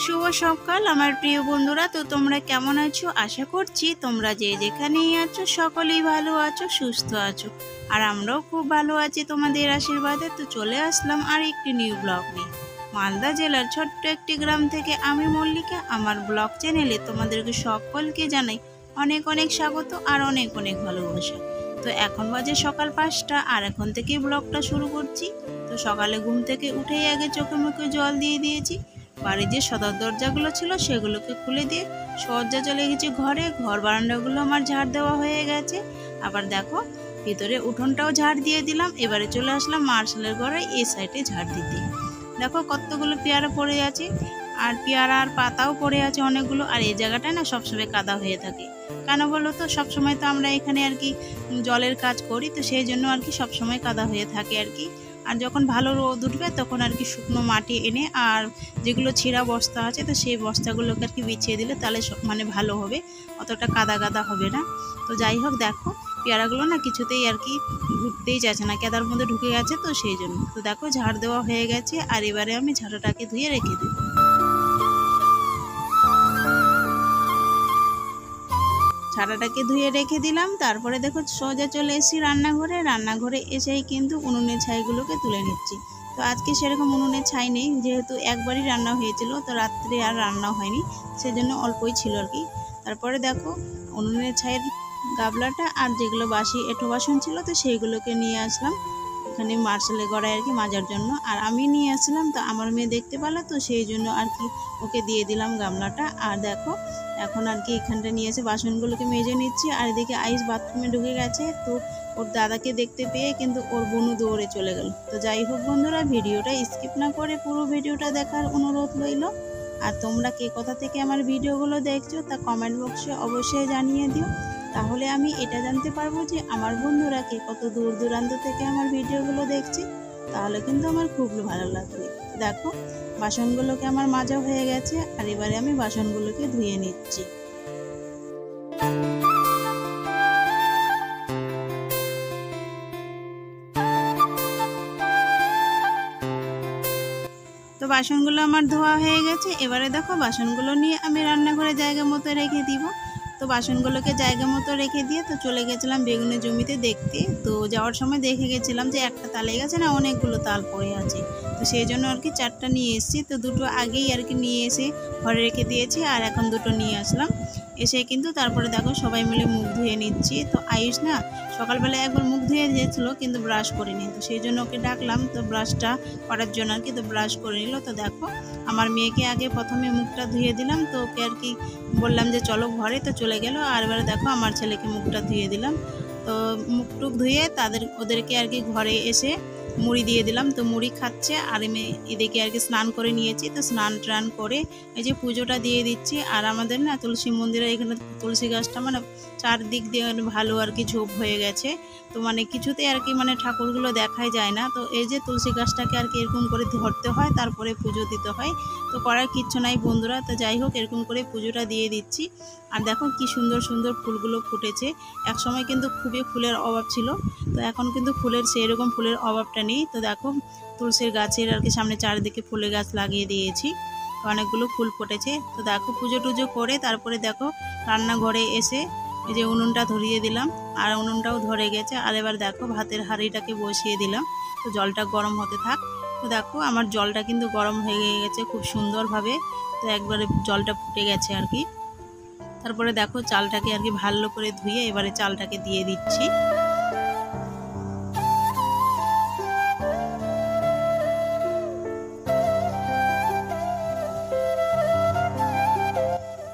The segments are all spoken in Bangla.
শুভ সকাল আমার প্রিয় বন্ধুরা। তো তোমরা কেমন আছো? আশা করছি তোমরা যে যেখানেই আছো সকলেই ভালো আছো, সুস্থ আছো। আর আমরাও খুব ভালো আছি তোমাদের আশীর্বাদে। তো চলে আসলাম আর একটি নিউ ব্লগ নিয়ে। মালদা জেলার ছোট্ট একটি গ্রাম থেকে আমি মল্লিকা আমার ব্লগ চ্যানেলে তোমাদেরকে সকলকে জানাই অনেক অনেক স্বাগত আর অনেক অনেক ভালোবাসা। তো এখন বাজে সকাল 5টা আর এখন থেকেই ব্লগটা শুরু করছি। তো সকালে ঘুম থেকে উঠেই আগে চোখে মুখে জল দিয়ে দিয়েছি। বাড়ির যে সদর দরজাগুলো ছিল সেগুলোকে খুলে দিয়ে সজ্জা চলে গেছি ঘরে। ঘর বারান্দাগুলো আমার ঝাড় দেওয়া হয়ে গেছে। আবার দেখো ভিতরে উঠোনটাও ঝাড় দিয়ে দিলাম। এবারে চলে আসলাম মার্শালের ঘরে এই সাইডে ঝাড় দিতে। দেখো কতগুলো পেয়ারা পড়ে আছে, আর পেয়ারার পাতাও পড়ে আছে অনেকগুলো। আর এই জায়গাটা না সবসময় কাদা হয়ে থাকে। কেন বলো তো, সবসময় তো আমরা এখানে আর কি জলের কাজ করি, তো সেই জন্য আর কি সবসময় কাদা হয়ে থাকে আর কি। আর যখন ভালো রোদ উঠবে তখন আর কি শুকনো মাটি এনে আর যেগুলো ছেঁড়া বস্তা আছে তো সেই বস্তাগুলোকে আর কি বিছিয়ে দিলে তাহলে মানে ভালো হবে, অতটা কাদা কাদা হবে না। তো যাই হোক দেখো পেয়ারাগুলো না কিছুতেই আর কি ঢুকতেই যাচ্ছে না, কেদার মধ্যে ঢুকে গেছে, তো সেই জন্য। তো দেখো ঝাড় দেওয়া হয়ে গেছে আর এবারে আমি ঝাড়াটাকে ধুয়ে রেখে দেবো। ঝাড়াটাকে ধুয়ে রেখে দিলাম। তারপরে দেখো সোজা চলে এসেছি রান্নাঘরে এসেই কিন্তু উনুনের ছাইগুলোকে তুলে নিচ্ছি। তো আজকে সেরকম উনুনের ছাই নেই, যেহেতু একবারই রান্না হয়েছিল, তো রাত্রে আর রান্না হয়নি, সেজন্য অল্পই ছিল আর কি। তারপরে দেখো উনুনের ছাইয়ের গাবলাটা আর যেগুলো বাসি এঁঠো বাসন ছিল তো সেইগুলোকে নিয়ে আসলাম এখানে মার্শালের গড়ায় আর কি মাজার জন্য। আর আমি নিয়ে আসলাম, তো আমার মেয়ে দেখতে পেলো, তো সেই জন্য আর কি ওকে দিয়ে দিলাম গামলাটা। আর দেখো এখন আর কি এখানটা নিয়ে এসে বাসনগুলোকে মেজে নিচ্ছি। আর এদিকে আইস বাথরুমে ঢুকে গেছে, তো ওর দাদাকে দেখতে পেয়ে কিন্তু ওর বোনু দৌড়ে চলে গেল। তো যাই হোক বন্ধুরা, ভিডিওটা স্কিপ না করে পুরো ভিডিওটা দেখার অনুরোধ রইল। আর তোমরা কে কোথা থেকে আমার ভিডিওগুলো দেখছো তা কমেন্ট বক্সে অবশ্যই জানিয়ে দিও, তাহলে আমি এটা জানতে পারবো যে আমার বন্ধুরা কে কত দূর দূরান্ত থেকে আমার ভিডিওগুলো দেখছে, তাহলে কিন্তু আমার খুব ভালো লাগবে। দেখো বাসনগুলোকে আমার মাজা হয়ে গেছে আর এবারে আমি বাসনগুলোকে ধুয়ে নিচ্ছি। তো বাসনগুলো আমার ধোয়া হয়ে গেছে। এবারে দেখো বাসনগুলো নিয়ে আমি রান্নাঘরে জায়গা মতো রেখে দিব। তো বাসনগুলোকে জায়গা মতো রেখে দিয়ে তো চলে গেছিলাম বেগুনের জমিতে দেখতে। তো যাওয়ার সময় দেখে গেছিলাম যে একটা তালে গাছে না অনেকগুলো তাল পড়ে আছে, তো সেই জন্য আর কি 4টা নিয়ে এসেছি। তো দুটো আগেই আর কি নিয়ে এসে ঘরে রেখে দিয়েছি আর এখন দুটো নিয়ে আসলাম। এসে কিন্তু তারপরে দেখো সবাই মিলে মুখ ধুয়ে নিচ্ছি। তো আয়ুষ না সকালবেলায় একবার মুখ ধুয়ে দিয়েছিলো কিন্তু ব্রাশ করিনি, তো সেই জন্য ওকে ডাকলাম তো ব্রাশটা করার জন্য আর কি। তো ব্রাশ করে নিল। তো দেখো আমার মেয়েকে আগে প্রথমে মুখটা ধুয়ে দিলাম, তো ওকে আর কি বললাম যে চলো ঘরে, তো চলে গেল। আর এবারে দেখো আমার ছেলেকে মুখটা ধুয়ে দিলাম। তো মুখটুক ধুয়ে ওদেরকে আর কি ঘরে এসে মুড়ি দিয়ে দিলাম। তো মুড়ি খাচ্ছে আর আমি এদিকে আর কি স্নান করে নিয়েছি। তো স্নান টান করে এই যে পুজোটা দিয়ে দিচ্ছি। আর আমাদের না তুলসী মন্দিরে এখানে তুলসী গাছটা মানে চারদিক দিয়ে ভালো আর কি ঝোপ হয়ে গেছে, তো মানে কিছুতে আর কি মানে ঠাকুরগুলো দেখাই যায় না। তো এই যে তুলসী গাছটাকে আর কি এরকম করে ধরতে হয়, তারপরে পুজো দিতে হয়। তো করার কিচ্ছু নাই বন্ধুরা। তো যাই হোক এরকম করে পুজোটা দিয়ে দিচ্ছি। আর দেখো কি সুন্দর সুন্দর ফুলগুলো ফুটেছে। এক সময় কিন্তু খুবই ফুলের অভাব ছিল, তো এখন কিন্তু ফুলের সেরকম ফুলের অভাবটা নেই। তো দেখো তুলসীর গাছের আর কি সামনে চারিদিকে ফুলের গাছ লাগিয়ে দিয়েছি, তো অনেকগুলো ফুল ফুটেছে। তো দেখো পুজো টুজো করে তারপরে দেখো রান্নাঘরে এসে এই যে উনুনটা ধরিয়ে দিলাম আর উনুনটাও ধরে গেছে। আর এবার দেখো ভাতের হাঁড়িটাকে বসিয়ে দিলাম, তো জলটা গরম হতে থাক। তো দেখো আমার জলটা কিন্তু গরম হয়ে গেছে খুব সুন্দরভাবে, তো একবারে জলটা ফুটে গেছে আর কি। তারপরে দেখো চালটাকে আর কি ভালো করে ধুয়ে এবারে চালটাকে দিয়ে দিচ্ছি।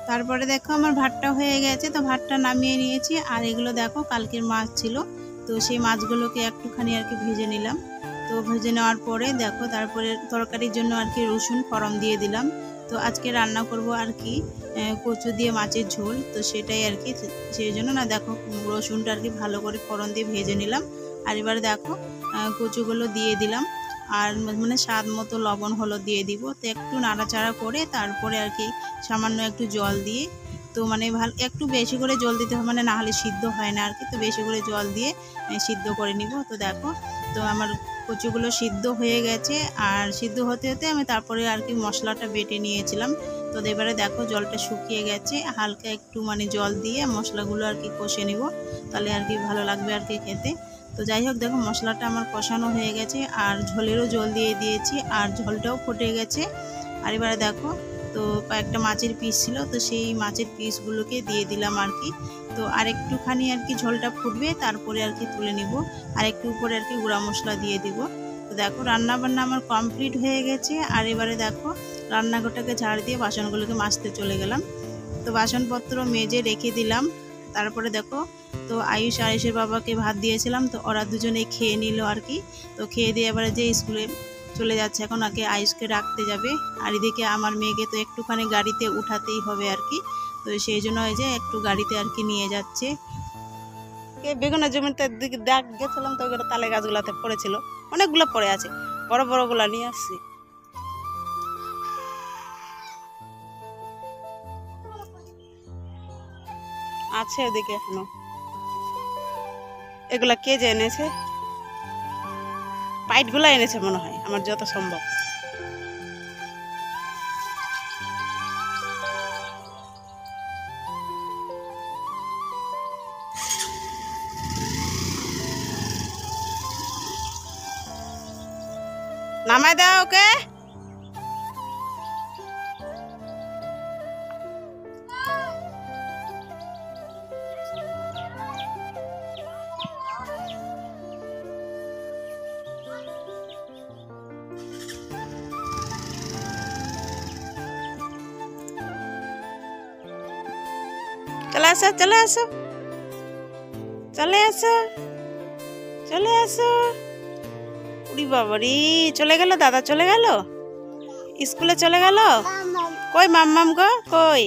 তারপরে দেখো আমার ভাতটা হয়ে গেছে, তো ভাতটা নামিয়ে নিয়েছি। আর এগুলো দেখো কালকের মাছ ছিল, তো সেই মাছগুলোকে একটুখানি আর কি ভেজে নিলাম। তো ভেজে নেওয়ার পরে দেখো তারপরে তরকারির জন্য আর কি রসুন ফড়ন দিয়ে দিলাম। তো আজকে রান্না করব আর কি কচু দিয়ে মাছের ঝোল, তো সেটাই আর কি। সেই জন্য না দেখো রসুনটা আর কি ভালো করে ফড়ন দিয়ে ভেজে নিলাম। আর এবার দেখো কচুগুলো দিয়ে দিলাম আর মানে স্বাদ মতো লবণ হলুদ দিয়ে দিব। তো একটু নাড়াচাড়া করে তারপরে আর কি সামান্য একটু জল দিয়ে, তো মানে ভালো একটু বেশি করে জল দিতে হবে, মানে না হলে সিদ্ধ হয় না আর কি। তো বেশি করে জল দিয়ে সিদ্ধ করে নিব। তো দেখো তো আমার কচুগুলো সিদ্ধ হয়ে গেছে, আর সিদ্ধ হতে হতে আমি তারপরে আর কি মশলাটা বেটে নিয়েছিলাম। তো এবারে দেখো জলটা শুকিয়ে গেছে, হালকা একটু মানে জল দিয়ে মশলাগুলো আর কি কষে নিব, তাহলে আর কি ভালো লাগবে আর কি খেতে। তো যাই হোক দেখো মশলাটা আমার কষানো হয়ে গেছে, আর ঝোলেরও জল দিয়ে দিয়েছি, আর ঝোলটাও ফুটে গেছে। আর এবারে দেখো তো কয়েকটা মাছের পিস ছিল, তো সেই মাছের পিসগুলোকে দিয়ে দিলাম আর কি। তো আর একটুখানি আর কি ঝোলটা ফুটবে, তারপরে আর কি তুলে নিব, আর একটু উপরে আর কি গুঁড়া মশলা দিয়ে দিব। তো দেখো রান্না বান্না আমার কমপ্লিট হয়ে গেছে। আর এবারে দেখো রান্নাঘরটাকে ঝাড় দিয়ে বাসনগুলোকে মাজতে চলে গেলাম। তো বাসনপত্র মেজে রেখে দিলাম। তারপরে দেখো তো আয়ুষের বাবাকে ভাত দিয়েছিলাম, তো ওরা দুজনে খেয়ে নিল আর কি। তো খেয়ে দিয়ে এবারে যে স্কুলে চলে যাচ্ছে, এখন আগে আয়ুষকে রাখতে যাবে। আর এদিকে আমার মেয়েকে তো একটুখানি গাড়িতে উঠাতেই হবে আর কি। তো সেই জন্য ওই যে একটু গাড়িতে আর কি নিয়ে যাচ্ছে। বেগুনের জমিতে দিকে দেখ গেছিলাম, তো ওগুলো তালে গাছগুলাতে পড়েছিল, অনেকগুলো পড়ে আছে, বড় বড়গুলা নিয়ে আসছি। আছে ওদিকে এখনো। এগুলা কে যে এনেছে, পাইটগুলা এনেছে মনে হয় আমার যত সম্ভব। নামায় দাও ওকে। চলে আসো চলে আসো চলে আসো চলে আসো। উড়ি বাবারি, চলে গেল দাদা, চলে গেল স্কুলে, চলে গেল। কই মাম্মাম গো, কই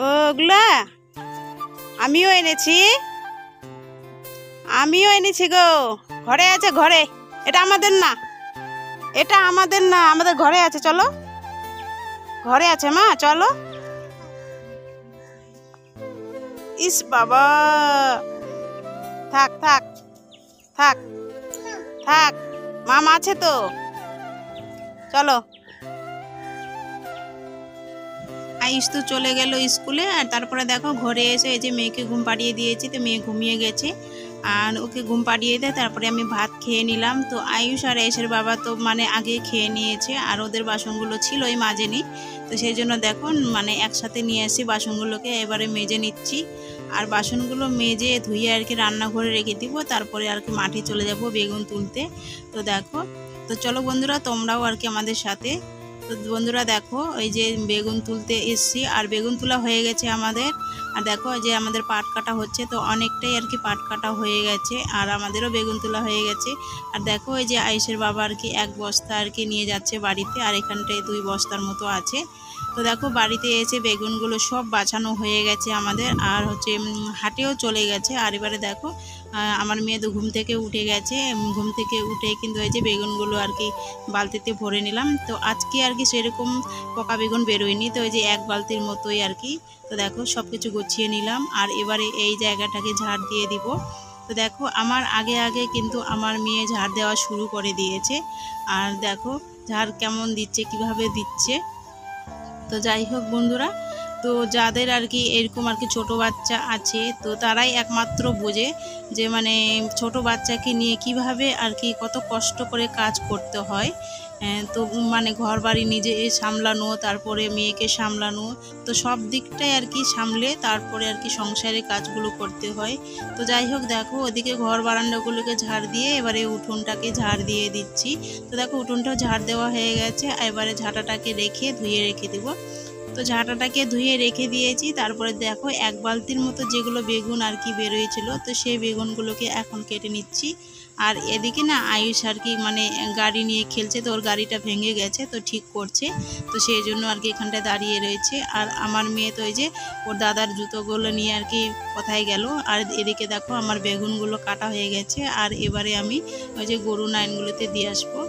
ওগুলা? আমিও এনেছি গো, ঘরে আছে ঘরে। এটা আমাদের না, এটা আমাদের না, আমাদের ঘরে আছে, চলো ঘরে আছে মা, চলো। ইস বাবা, থাক থাক থাক থাক, মামা আছে তো, চলো। আয়ুষ তো চলে গেল স্কুলে। আর তারপরে দেখো ঘরে এসে এই যে মেয়েকে ঘুম পাড়িয়ে দিয়েছি, তো মেয়ে ঘুমিয়ে গেছে। আর ওকে ঘুম পাড়িয়ে দেয়, তারপরে আমি ভাত খেয়ে নিলাম। তো আয়ুষ আর আয়েশের বাবা তো মানে আগে খেয়ে নিয়েছে, আর ওদের বাসনগুলো ছিল ওই মাজেনি। তো সেই জন্য দেখো মানে একসাথে নিয়ে আসি বাসনগুলোকে, এবারে মেজে নিচ্ছি। আর বাসনগুলো মেজে ধুয়ে আর কি রান্নাঘরে রেখে দিব, তারপরে আর কি মাঠে চলে যাব বেগুন তুলতে। তো দেখো, তো চলো বন্ধুরা তোমরাও আর কি আমাদের সাথে। তো বন্ধুরা দেখো এই যে বেগুন তুলতে এসছি, আর বেগুন তোলা হয়ে গেছে আমাদের। আর দেখো যে আমাদের পাট কাটা হচ্ছে, তো অনেকটাই আর কি পাট কাটা হয়ে গেছে, আর আমাদেরও বেগুন তোলা হয়ে গেছে। আর দেখো এই যে আয়েশের বাবা আর কি 1 বস্তা আর কি নিয়ে যাচ্ছে বাড়িতে, আর এখানটায় 2 বস্তার মতো আছে। তো দেখো বাড়িতে এসে বেগুনগুলো সব বাছানো হয়ে গেছে আমাদের, আর হচ্ছে হাটেও চলে গেছে। আর এবারে দেখো আমার মেয়ে তো ঘুম থেকে উঠে গেছে, ঘুম থেকে উঠে কিন্তু এই যে বেগুনগুলো আর কি বালতিতে ভরে নিলাম। তো আজকে আর কি সেরকম পকা বেগুন বেরোয়নি, তো এই যে 1 বালতির মতোই আর কি। তো দেখো সব কিছু গুছিয়ে নিলাম, আর এবারে এই জায়গাটাকে ঝাড় দিয়ে দিব। তো দেখো আমার আগে আগে কিন্তু আমার মেয়ে ঝাড় দেওয়া শুরু করে দিয়েছে, আর দেখো ঝাড় কেমন দিচ্ছে, কিভাবে দিচ্ছে। তো যাই হোক বন্ধুরা, তো যাদের আর কি এরকম আর কি ছোটো বাচ্চা আছে, তো তারাই একমাত্র বোঝে যে মানে ছোট বাচ্চাকে নিয়ে কিভাবে আর কি কত কষ্ট করে কাজ করতে হয়। তো মানে ঘর বাড়ি নিজে সামলানো, তারপরে মেয়েকে সামলানো, তো সব দিকটাই আর কি সামলে তারপরে আর কি সংসারের কাজগুলো করতে হয়। তো যাই হোক দেখো ওদিকে ঘর বারান্দাগুলোকে ঝাড় দিয়ে এবারে উঠোনটাকে ঝাড় দিয়ে দিচ্ছি। তো দেখো উঠোনটাও ঝাড় দেওয়া হয়ে গেছে, এবারে ঝাঁটাটাকে রেখে ধুয়ে রেখে দেবো। তো ঝাঁটাটাকে ধুয়ে রেখে দিয়েছি। তারপরে দেখো 1 বালতির মতো যেগুলো বেগুন আর কি বেরোয়েছিল, তো সেই বেগুনগুলোকে এখন কেটে নিচ্ছি। আর এদিকে না আয়ুষ আর কি মানে গাড়ি নিয়ে খেলছে, তো ওর গাড়িটা ভেঙে গেছে, তো ঠিক করছে। তো সেই জন্য আর কি এখানটায় দাঁড়িয়ে রয়েছে। আর আমার মেয়ে তো ওই যে ওর দাদার জুতোগুলো নিয়ে আর কি কোথায় গেল। আর এদিকে দেখো আমার বেগুনগুলো কাটা হয়ে গেছে, আর এবারে আমি ওই যে গরু নাইনগুলোতে দিয়ে আসবো।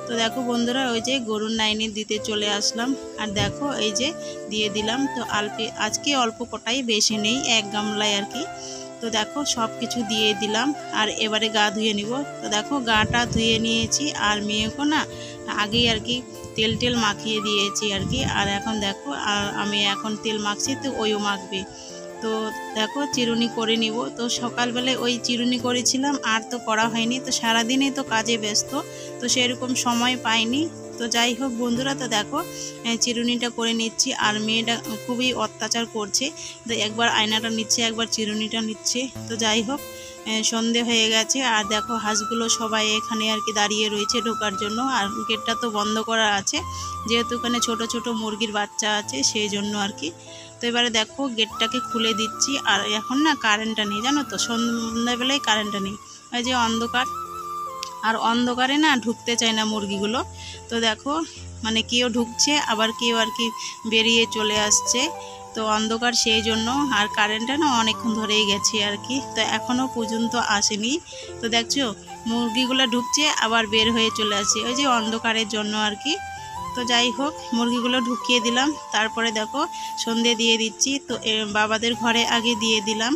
তো দেখো বন্ধুরা ওই যে গরুর নাইনে দিতে চলে আসলাম, আর দেখো এই যে দিয়ে দিলাম। তো আজকে অল্প কটাই, বেশি নেই, 1 গামলায় আর কি। তো দেখো সব কিছু দিয়ে দিলাম আর এবারে গা ধুয়ে নিব। তো দেখো গাটা ধুয়ে নিয়েছি আর মেয়েকে না আগেই আর কি তেল মাখিয়ে দিয়েছি আর কি। আর এখন দেখো আর আমি এখন তেল মাখছি, তো ওইও মাখবে। তো দেখো চিরুনি করে নিব। তো সকালবেলায় ওই চিরুনি করেছিলাম, আর তো করা হয়নি, তো সারাদিনই তো কাজে ব্যস্ত, তো সেরকম সময় পাইনি। তো যাই হোক বন্ধুরা, তো দেখো চিরুনিটা করে নিচ্ছি। আর মেয়েটা খুবই অত্যাচার করছে, তো একবার আয়নাটা নিচ্ছে একবার চিরুনিটা নিচ্ছে। তো যাই হোক সন্ধে হয়ে গেছে আর দেখো হাঁসগুলো সবাই এখানে আর কি দাঁড়িয়ে রয়েছে ঢোকার জন্য। আর গেটটা তো বন্ধ করা আছে, যেহেতু এখানে ছোট ছোট মুরগির বাচ্চা আছে সেই জন্য আর কি। তো এবারে দেখো গেটটাকে খুলে দিচ্ছি। আর এখন না কারেন্টটা নেই, জানো তো, সন্ধ্যাবেলায় কারেন্টটা নেই, ওই যে অন্ধকার, আর অন্ধকারে না ঢুকতে চায় না মুরগিগুলো। তো দেখো মানে কেউ ঢুকছে আবার কেউ আর কি বেরিয়ে চলে আসছে, তো অন্ধকার সেই জন্য। আর কারেন্টটা না অনেকক্ষণ ধরেই গেছে আর কি, তো এখনও পর্যন্ত আসেনি। তো দেখছো মুরগিগুলো ঢুকছে আবার বের হয়ে চলে আসছে, ওই যে অন্ধকারের জন্য আর কি। তো যাই হোক মুরগিগুলো ঢুকিয়ে দিলাম, তারপরে দেখো সন্ধে দিয়ে দিচ্ছি। তো বাবাদের ঘরে আগে দিয়ে দিলাম,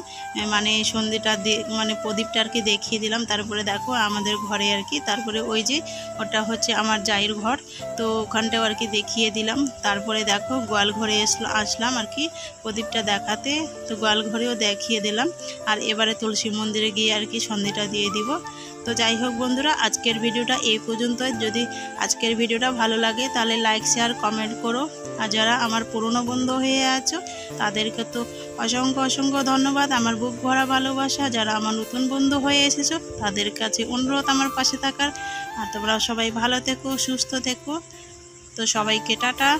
মানে সন্ধেটা মানে প্রদীপটা আর কি দেখিয়ে দিলাম। তারপরে দেখো আমাদের ঘরে আর কি, তারপরে ওই যে ওটা হচ্ছে আমার জায়ের ঘর, তো ওখানটাও আর কি দেখিয়ে দিলাম। তারপরে দেখো গোয়াল ঘরে আসলাম আর কি প্রদীপটা দেখাতে, তো গোয়াল ঘরেও দেখিয়ে দিলাম। আর এবারে তুলসী মন্দিরে গিয়ে আর কি সন্ধেটা দিয়ে দিব। তো যাই হোক বন্ধুরা, আজকের ভিডিওটা এই পর্যন্ত। যদি আজকের ভিডিওটা ভালো লাগে তাহলে লাইক শেয়ার কমেন্ট করো। আর যারা আমার পুরনো বন্ধু হয়ে আছো তাদেরকে তো অসংখ্য ধন্যবাদ, আমার বুক ভরা ভালোবাসা। যারা আমার নতুন বন্ধু হয়ে এসেছো তাদের কাছে অনুরোধ আমার পাশে থাকার। আর তোমরা সবাই ভালো থেকো, সুস্থ থেকো। তো সবাইকে টাটা।